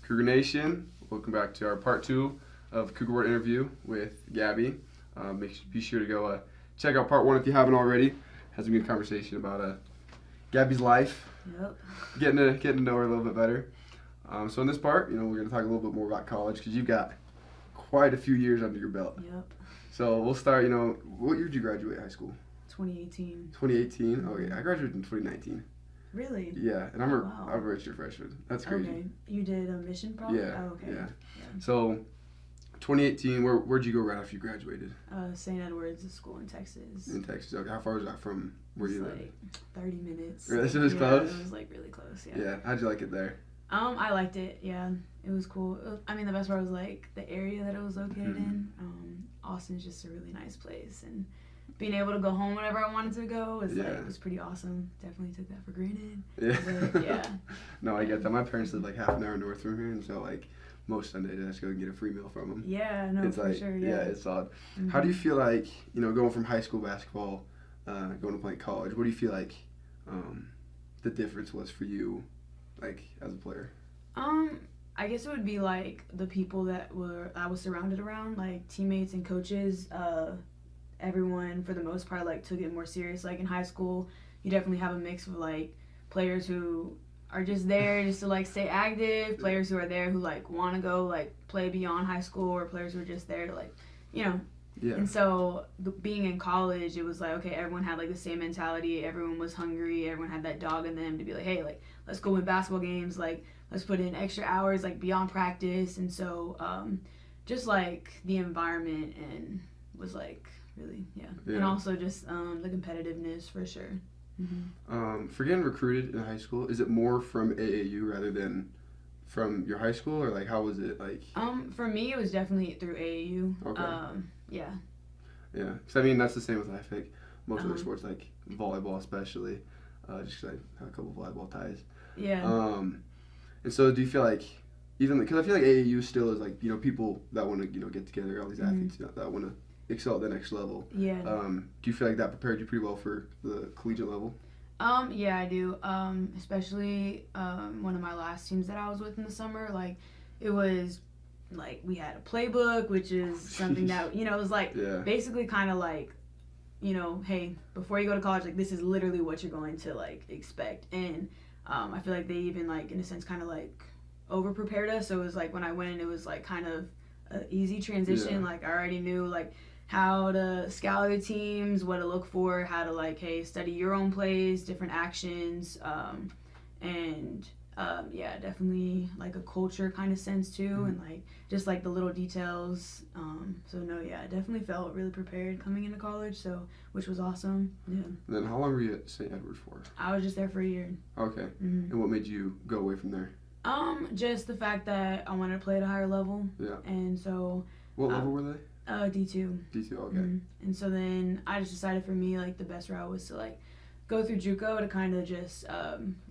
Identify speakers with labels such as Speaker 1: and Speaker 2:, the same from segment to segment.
Speaker 1: Cougar Nation, welcome back to our part 2 of Cougar Board interview with Gabby. Be sure to go check out part 1 if you haven't already. Has a good conversation about Gabby's life.
Speaker 2: Yep.
Speaker 1: Getting to know her a little bit better. So in this part, we're going to talk a little bit more about college because you've got quite a few years under your belt.
Speaker 2: Yep.
Speaker 1: So we'll start. What year did you graduate high school?
Speaker 2: 2018.
Speaker 1: 2018. Okay, I graduated in 2019.
Speaker 2: Really?
Speaker 1: Yeah, and I'm
Speaker 2: Wow.
Speaker 1: a registered freshman. That's crazy.
Speaker 2: Okay. You did a mission probably?
Speaker 1: Yeah.
Speaker 2: Oh, okay.
Speaker 1: Yeah. So, 2018. Where'd you go right after you graduated?
Speaker 2: St. Edward's, a school in Texas.
Speaker 1: In Texas. Okay. How far is that from where you live?
Speaker 2: Like 30 minutes.
Speaker 1: Really? So it was close?
Speaker 2: It was like really close. Yeah.
Speaker 1: Yeah. How'd you like it there?
Speaker 2: I liked it. Yeah. It was cool. The best part was like the area that it was located in. Austin's just a really nice place, and being able to go home whenever I wanted to go was pretty awesome. Definitely took that for granted.
Speaker 1: Yeah.
Speaker 2: But, yeah.
Speaker 1: No, I get that. My parents live like half an hour north from here, and so like most Sundays I just go and get a free meal from them.
Speaker 2: Yeah, no,
Speaker 1: It's
Speaker 2: for
Speaker 1: like,
Speaker 2: sure. Yeah,
Speaker 1: it's solid.
Speaker 2: Mm-hmm.
Speaker 1: How do you feel like, going from high school basketball, going to playing college, what do you feel like the difference was for you, like, as a player?
Speaker 2: I guess it would be like the people that I was surrounded around, like teammates and coaches. Everyone, for the most part, like took it more serious. Like in high school, you definitely have a mix of like players who are just there just to like stay active, players who are there who like want to go like play beyond high school, or players who are just there to like,
Speaker 1: Yeah.
Speaker 2: And so being in college, it was like, okay, everyone had like the same mentality. Everyone was hungry. Everyone had that dog in them to be like, hey, like let's go win basketball games. Like let's put in extra hours like beyond practice. And so just like the environment and was like really, yeah. And also just the competitiveness for sure. Mm-hmm.
Speaker 1: For getting recruited in high school, is it more from AAU rather than from your high school, or like how was it like?
Speaker 2: For me, it was definitely through AAU.
Speaker 1: Okay.
Speaker 2: Yeah.
Speaker 1: Yeah, because that's the same with I think most other sports, like volleyball especially, just 'cause I have a couple volleyball ties.
Speaker 2: Yeah.
Speaker 1: And so do you feel like, even because I feel like AAU still is like people that want to get together, all these athletes that want to excel at the next level.
Speaker 2: Yeah.
Speaker 1: Do you feel like that prepared you pretty well for the collegiate level?
Speaker 2: Yeah, I do. Especially one of my last teams that I was with in the summer, like it was like we had a playbook, which is something that it was like basically kind of like hey, before you go to college, like this is literally what you're going to like expect. And I feel like they even like in a sense kind of like over prepared us. So it was like when I went, it was like kind of an easy transition. Like I already knew like how to scout other teams, what to look for, how to like, hey, study your own plays, different actions, and definitely like a culture kind of sense too, and like just like the little details. So no, I definitely felt really prepared coming into college, so which was awesome. Yeah.
Speaker 1: And then how long were you at St. Edward for?
Speaker 2: I was just there for a year.
Speaker 1: Okay. And what made you go away from there?
Speaker 2: Just the fact that I wanted to play at a higher level.
Speaker 1: Yeah.
Speaker 2: And so.
Speaker 1: What level were they?
Speaker 2: D2.
Speaker 1: D2, okay.
Speaker 2: And so then I just decided for me, like, the best route was to, like, go through JUCO to kind of just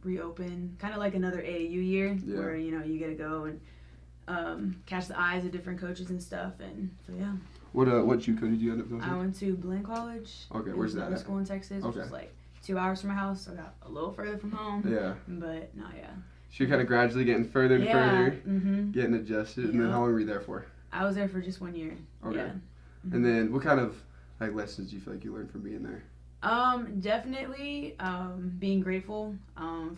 Speaker 2: reopen, kind of like another AAU year where, you get to go and catch the eyes of different coaches and stuff. And so, yeah.
Speaker 1: What JUCO did you end up going to?
Speaker 2: I went to Blinn College.
Speaker 1: Okay, where's that at?
Speaker 2: School in Texas, which was, like, 2 hours from my house, so I got a little further from home.
Speaker 1: Yeah.
Speaker 2: But, no, yeah.
Speaker 1: So you're kind of gradually getting further and further, getting adjusted. And then how long were you there for?
Speaker 2: I was there for just 1 year.
Speaker 1: Okay.
Speaker 2: Yeah.
Speaker 1: And then what kind of like lessons do you feel like you learned from being there?
Speaker 2: Definitely being grateful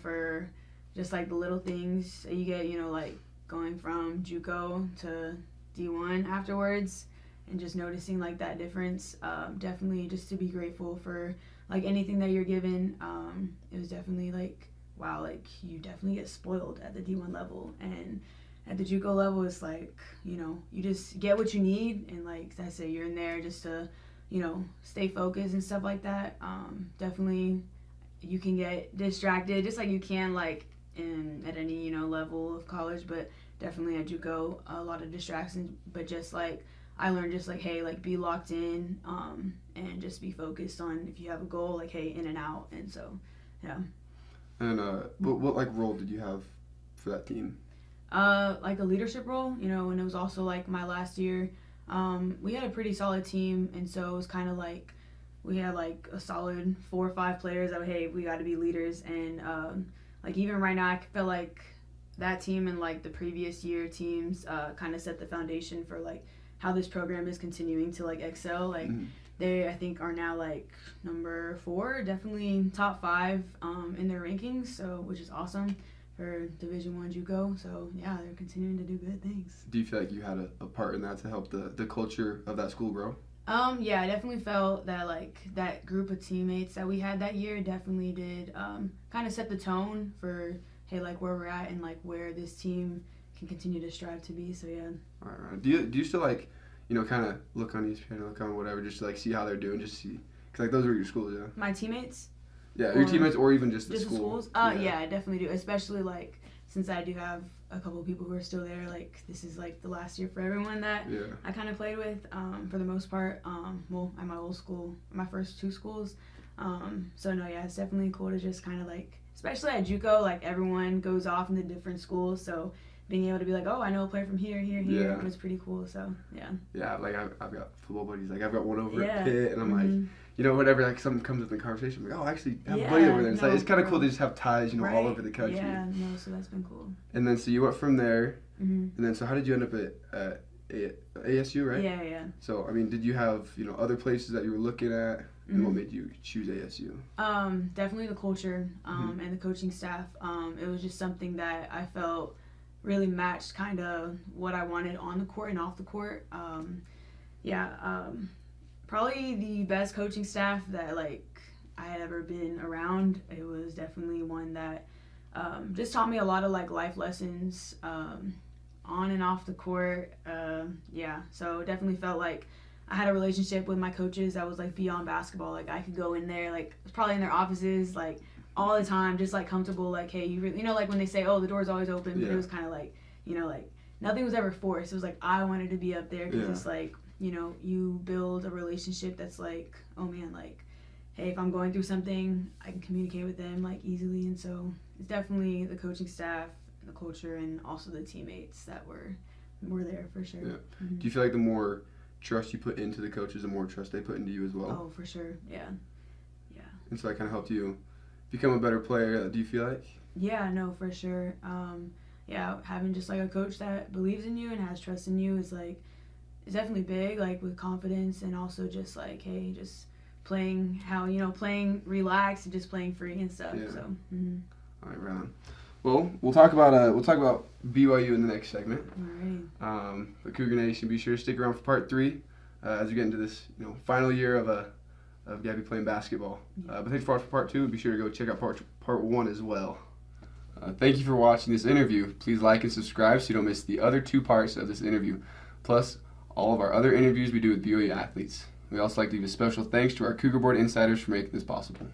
Speaker 2: for just like the little things that you get, like going from JUCO to D1 afterwards, and just noticing like that difference. Definitely just to be grateful for like anything that you're given. It was definitely like, wow, like you definitely get spoiled at the D1 level, and at the JUCO level, it's like, you just get what you need, and like I said, you're in there just to, stay focused and stuff like that. Definitely, you can get distracted, just like you can like at any level of college, but definitely at JUCO, a lot of distractions. But just like I learned, just like, hey, like be locked in, and just be focused on if you have a goal, like hey, in and out, and so, yeah.
Speaker 1: And what like role did you have for that team?
Speaker 2: Like a leadership role, and it was also like my last year. We had a pretty solid team, and so it was kind of like we had like a solid 4 or 5 players that hey, we got to be leaders, and like even right now I feel like that team and like the previous year teams kind of set the foundation for like how this program is continuing to like excel. Like they, I think, are now like number 4, definitely top 5 in their rankings. So which is awesome for Division I JUCO. So yeah, they're continuing to do good things.
Speaker 1: Do you feel like you had a part in that to help the culture of that school grow?
Speaker 2: Yeah, I definitely felt that like that group of teammates that we had that year definitely did kind of set the tone for hey, like where we're at and like where this team can continue to strive to be. So yeah.
Speaker 1: All right. Do you still like, you know, kind of look on ESPN, look on whatever, just to like see how they're doing, just see, cause like those were your schools, yeah.
Speaker 2: My teammates.
Speaker 1: Yeah, your teammates or even just the school.
Speaker 2: The schools. Yeah, I definitely do. Especially like since I do have a couple of people who are still there. Like this is like the last year for everyone that I kind of played with. For the most part. Well, at my old school, my first 2 schools. So no, yeah, it's definitely cool to just kind of like, especially at JUCO, like everyone goes off into different schools. So being able to be like, oh, I know a player from here, was pretty cool. So yeah.
Speaker 1: Yeah, like I've got football buddies. Like I've got one over at Pitt, and I'm like, you know, whenever like something comes up in the conversation, I'm like, oh, I actually have a buddy over there. It's like it's kind of cool to just have ties, you know, all over the country.
Speaker 2: Yeah, no, so that's been cool.
Speaker 1: And then so you went from there, and then so how did you end up at ASU, right?
Speaker 2: Yeah.
Speaker 1: So I mean, did you have, you know, other places that you were looking at, and what made you choose ASU?
Speaker 2: Definitely the culture and the coaching staff. It was just something that I felt really matched kind of what I wanted on the court and off the court. Probably the best coaching staff that like I had ever been around. It was definitely one that just taught me a lot of like life lessons on and off the court. So definitely felt like I had a relationship with my coaches that was like beyond basketball. Like I could go in there, like probably in their offices, like all the time, just like comfortable. Like, hey, you really, you know, like when they say, oh, the door's always open, but it was kind of like, you know, like nothing was ever forced. It was like I wanted to be up there because it's like, you know, you build a relationship that's like, oh man, like, hey, if I'm going through something, I can communicate with them like easily. And so it's definitely the coaching staff, the culture, and also the teammates that were there for sure.
Speaker 1: Yeah. Do you feel like the more trust you put into the coaches, the more trust they put into you as well?
Speaker 2: Oh, for sure. Yeah.
Speaker 1: And so that kind of helped you become a better player, do you feel like?
Speaker 2: Yeah, no, for sure. Having just like a coach that believes in you and has trust in you is like, it's definitely big, like with confidence, and also just like, hey, just playing how, you know, playing relaxed and just playing free and stuff.
Speaker 1: Yeah.
Speaker 2: So
Speaker 1: all right, Ron. Well, we'll talk about BYU in the next segment.
Speaker 2: All right.
Speaker 1: But Cougar Nation, be sure to stick around for part 3 as we get into this, you know, final year of Gabby playing basketball. But thanks for watching part 2. Be sure to go check out part 1 as well. Thank you for watching this interview. Please like and subscribe so you don't miss the other 2 parts of this interview, plus all of our other interviews we do with BYU athletes. We also like to give a special thanks to our Cougar Board insiders for making this possible.